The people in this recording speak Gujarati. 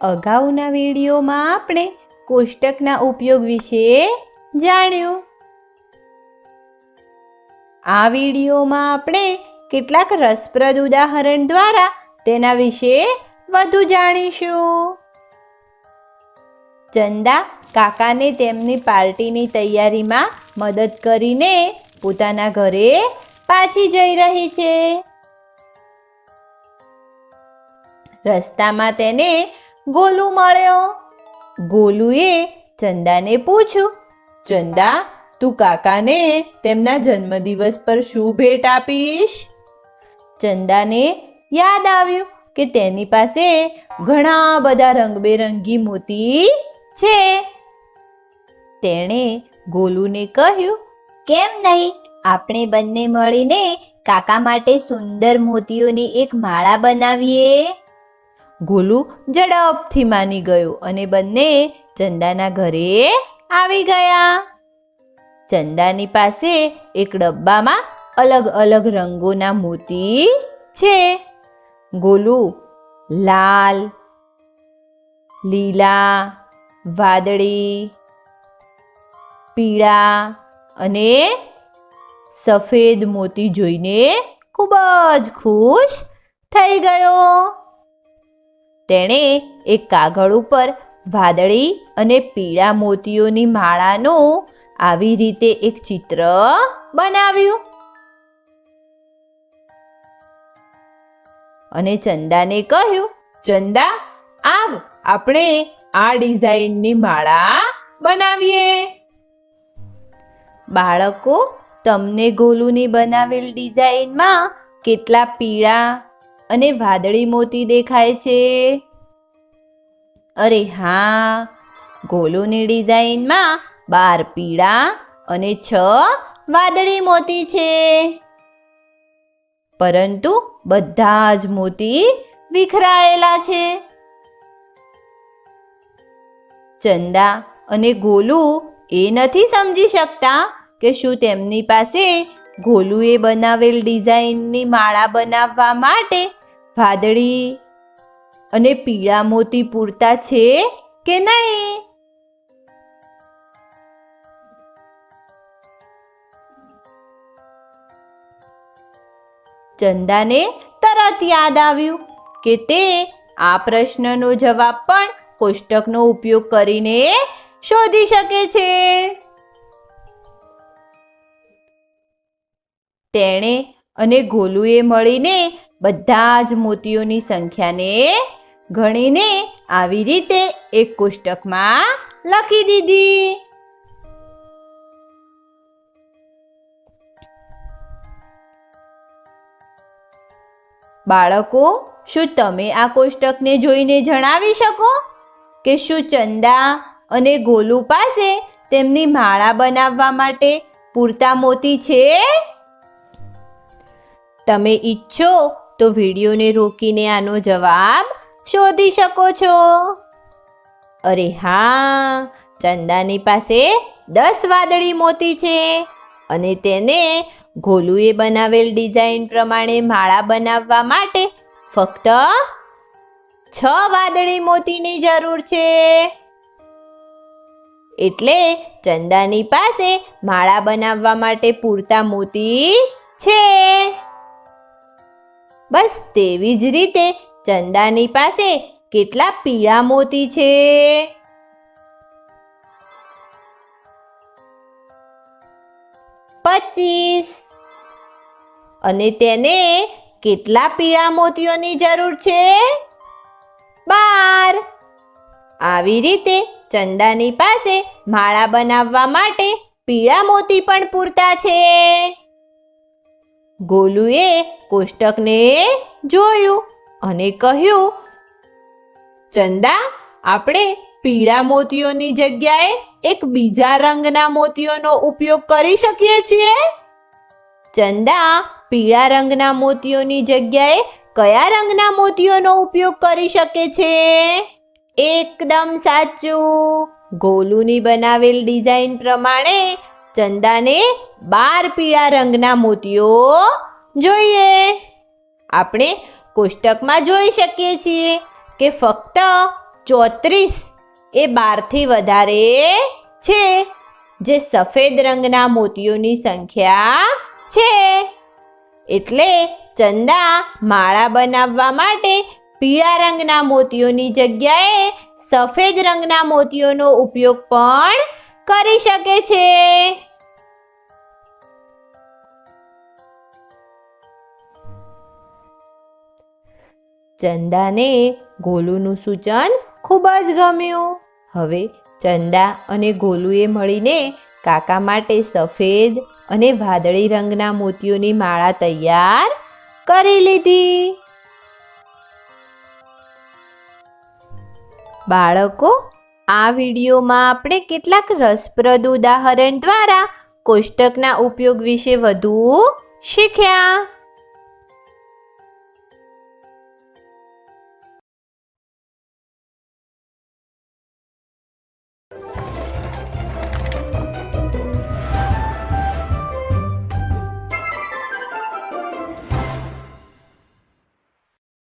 અગાઉના વિડીયોમાં આપણે કોષ્ટકના ઉપયોગ વિશે જાણ્યું. આ વિડીયોમાં આપણે કેટલાક રસપ્રદ ઉદાહરણ દ્વારા તેના વિશે વધુ જાણીશું. ચંદા કાકાને તેમની પાર્ટીની તૈયારીમાં મદદ કરીને પોતાના ઘરે પાછી જઈ રહી છે. રસ્તામાં તેને ગોલુ મળ્યો. ગોલુએ ચંદાને પૂછ્યું, ચંદા, તું કાકાને તેમના જન્મદિવસ પર શું ભેટ આપીશ? ચંદાને યાદ આવ્યું કે તેની પાસે ઘણા બધા રંગબેરંગી મોતી છે. તેણે ગોલુને કહ્યું, કેમ નહીં, આપણે બંને મળીને કાકા માટે સુંદર મોતીઓની એક માળા બનાવીએ. ગોલુ ઝડપથી માની ગયો અને બંને ચંદાના ઘરે આવી ગયા. ચંદાની પાસે એક ડબ્બામાં અલગ અલગ રંગોના મોતી છે. ગોલુ લાલ, લીલા, વાદળી, પીળા અને સફેદ મોતી જોઈને ખૂબ જ ખુશ થઈ ગયો. તેણે એક કાગળ ઉપર વાદળી અને પીળા મોતીઓની માળાનું આવી રીતે એક ચિત્ર બનાવ્યું અને ચંદાને કહ્યું, ચંદા, આવ આપણે આ ડિઝાઇનની માળા બનાવીએ. બાળકો, તમને ગોલુની બનાવેલ ડિઝાઇનમાં કેટલા પીળા અને વાદળી મોતી દેખાય છે? અરે હા, ગોલુની ડિઝાઇનમાં 12 પીળા અને 6 વાદળી મોતી છે. પરંતુ બધા જ મોતી વિખરાયેલા છે. ચંદા અને ગોલુ એ નથી સમજી શકતા કે શું તેમની પાસે ગોલુએ બનાવેલ ડિઝાઇનની માળા બનાવવા માટે વાદળી અને પીળા મોતી પૂરતા છે કે નહીં. ચંદાને તરત યાદ આવ્યું કે તે આ પ્રશ્નનો જવાબ પણ કોષ્ટકનો ઉપયોગ કરીને શોધી શકે છે. તેણે અને ગોલુએ મળીને બધા જ મોતીઓની સંખ્યાને ગણીને આવી રીતે એક કોષ્ટકમાં લખી દીધી. બાળકો, શું તમે આ કોષ્ટકને જોઈને જણાવી શકો કે શું ચંદા અને ગોલુ પાસે તેમની માળા બનાવવા માટે પૂરતા મોતી છે? તમે ઈચ્છો તો વિડીયોને રોકીને આનો જવાબ શોધી શકો છો. અરે હા, ચંદાની પાસે 10 વાદળી મોતી છે અને તેને ગોલુએ બનાવેલ ડિઝાઇન પ્રમાણે માળા બનાવવા માટે ફક્ત 6 વાદળી મોતીની જરૂર છે. એટલે ચંદાની પાસે માળા બનાવવા માટે પૂરતા મોતી છે. બસ તેવી જ રીતે ચંદાની પાસે કેટલા પીળા મોતી છે? 25. અને તેને કેટલા પીળા મોતીઓની જરૂર છે? 12. આવી રીતે ચંદાની પાસે માળા બનાવવા માટે પીળા મોતી પણ પૂરતા છે. ગોલુએ કોષ્ટકને જોયું અને કહ્યું, ચંદા, આપણે પીળા મોતીઓની જગ્યાએ એક બીજા રંગના મોતીઓનો ઉપયોગ કરી શકીએ છીએ. ચંદા પીળા રંગના મોતીઓની જગ્યાએ કયા રંગના મોતીઓનો ઉપયોગ કરી શકે છે? એકદમ સાચું. ગોલુની બનાવેલ ડિઝાઇન પ્રમાણે ચંદાને 12 પીળા રંગના મોતીઓ જોઈએ. આપણે કોષ્ટકમાં જોઈ શકીએ છીએ કે ફક્ત 34 એ 12થી વધારે છે, જે સફેદ રંગના મોતીઓની સંખ્યા છે. એટલે ચંદા માળા બનાવવા માટે પીળા રંગના મોતીઓની જગ્યાએ સફેદ રંગના મોતીઓનો ઉપયોગ પણ કરી શકે છે. ચંદાને ગોલુનું સૂચન ખૂબ જ ગમ્યું. હવે ચંદા અને ગોલુએ મળીને કાકા માટે સફેદ અને વાદળી રંગના મોતીઓની માળા તૈયાર કરી લીધી. બાળકો, આ વિડીયોમાં આપણે કેટલાક રસપ્રદ ઉદાહરણ દ્વારા કોષ્ટકના ઉપયોગ વિશે વધુ શીખ્યા.